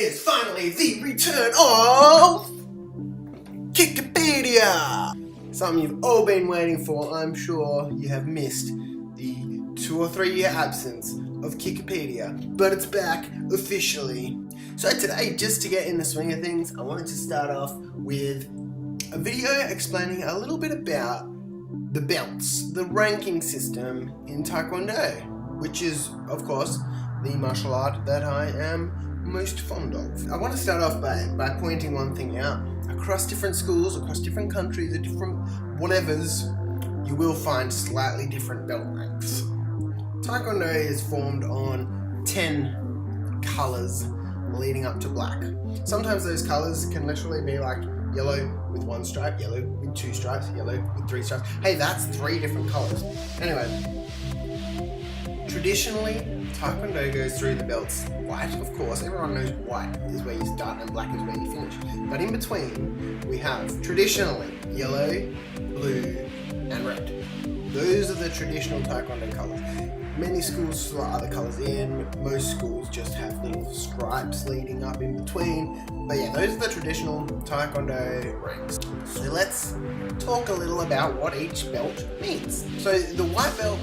It's finally the return of Kickipedia! Something you've all been waiting for. I'm sure you have missed the 2 or 3 year absence of Kickipedia, but it's back officially. So today, just to get in the swing of things, I wanted to start off with a video explaining a little bit about the belts, the ranking system in TaeKwonDo, which is, of course, the martial art that I am most fond of. I want to start off by pointing one thing out. Across different schools, across different countries, or different whatevers, you will find slightly different belt ranks. TaeKwonDo is formed on 10 colours leading up to black. Sometimes those colours can literally be like yellow with 1 stripe, yellow with 2 stripes, yellow with 3 stripes. Hey, that's 3 different colours. Anyway, traditionally, TaeKwonDo goes through the belts white, of course. Everyone knows white is where you start and black is where you finish. But in between, we have traditionally yellow, blue, and red. Those are the traditional TaeKwonDo colours. Many schools slot other colours in. Most schools just have little stripes leading up in between. But yeah, those are the traditional TaeKwonDo ranks. So let's talk a little about what each belt means. So the white belt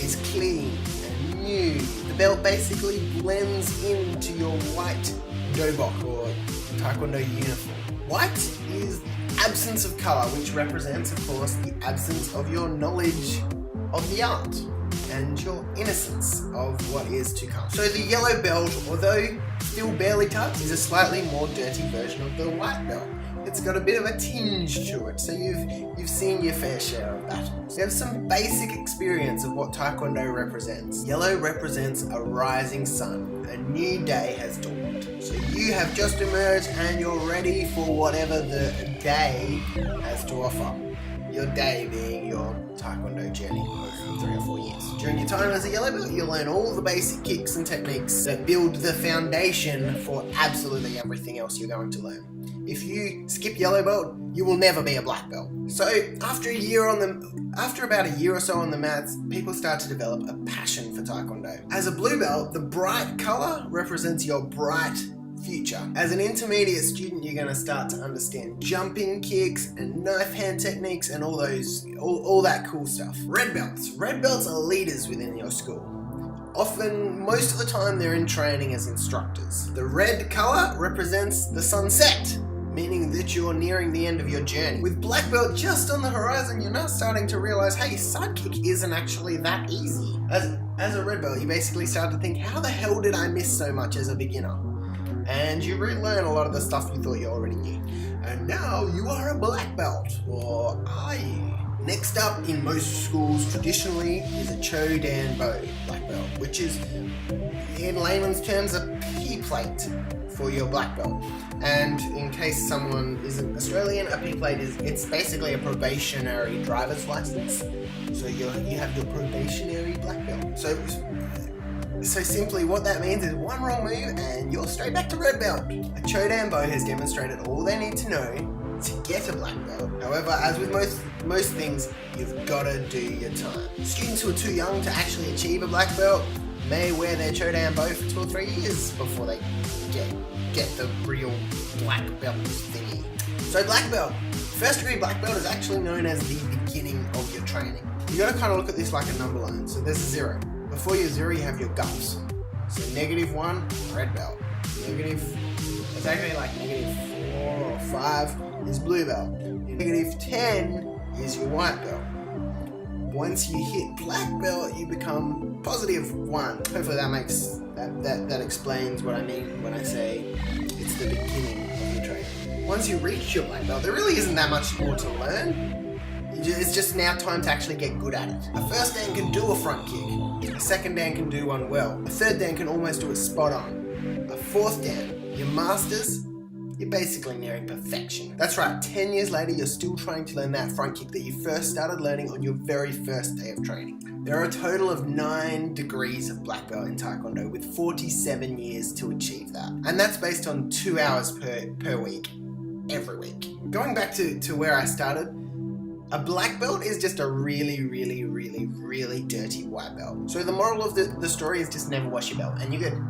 is clean and new. The belt basically blends into your white dobok or TaeKwonDo uniform. White is absence of colour, which represents, of course, the absence of your knowledge of the art and your innocence of what is to come. So the yellow belt, although still barely touched, is a slightly more dirty version of the white belt. It's got a bit of a tinge to it, so you've seen your fair share of battles. You have some basic experience of what TaeKwonDo represents. Yellow represents a rising sun. A new day has dawned. So you have just emerged and you're ready for whatever the day has to offer. Your day being your TaeKwonDo journey over 3 or 4 years. During your time as a yellow belt, you'll learn all the basic kicks and techniques that build the foundation for absolutely everything else you're going to learn. If you skip yellow belt, you will never be a black belt. So after about a year or so on the mats, people start to develop a passion for TaeKwonDo. As a blue belt, the bright colour represents your bright future. As an intermediate student, you're going to start to understand jumping kicks and knife hand techniques and all that cool stuff. Red belts are leaders within your school. Often, most of the time, they're in training as instructors. The red colour represents the sunset, meaning that you're nearing the end of your journey. With black belt just on the horizon, you're now starting to realise, hey, sidekick isn't actually that easy. As a red belt, you basically start to think, how the hell did I miss so much as a beginner? And you relearn a lot of the stuff you thought you already knew. And now you are a black belt, or are you? Next up in most schools traditionally is a TaeKwonDo black belt, which is, in layman's terms, a P plate for your black belt. And in case someone isn't Australian, a P plate it's basically a probationary driver's license. So you have your probationary black belt. So simply what that means is one wrong move and you're straight back to red belt. A TaeKwonDo has demonstrated all they need to know to get a black belt. However, as with most things, you've got to do your time. Students who are too young to actually achieve a black belt may wear their TaeKwonDo for 2 or 3 years before they get the real black belt thingy. So black belt. First degree black belt is actually known as the beginning of your training. You got to kind of look at this like a number line. So there's a 0. Before your 0, you have your guts. So -1, red belt. It's actually like -4 or 5 is blue belt. -10 is your white belt. Once you hit black belt, you become +1. Hopefully that explains what I mean when I say it's the beginning of your training. Once you reach your black belt, there really isn't that much more to learn. It's just now time to actually get good at it. A first dan can do a front kick. A second dan can do one well. A third dan can almost do it spot on. A fourth dan, your masters, you're basically nearing perfection. That's right, 10 years later, you're still trying to learn that front kick that you first started learning on your very first day of training. There are a total of 9 degrees of black belt in TaeKwonDo with 47 years to achieve that. And that's based on 2 hours per week, every week. Going back to where I started, a black belt is just a really, really, really, really dirty white belt. So the moral of the story is just never wash your belt and you're good.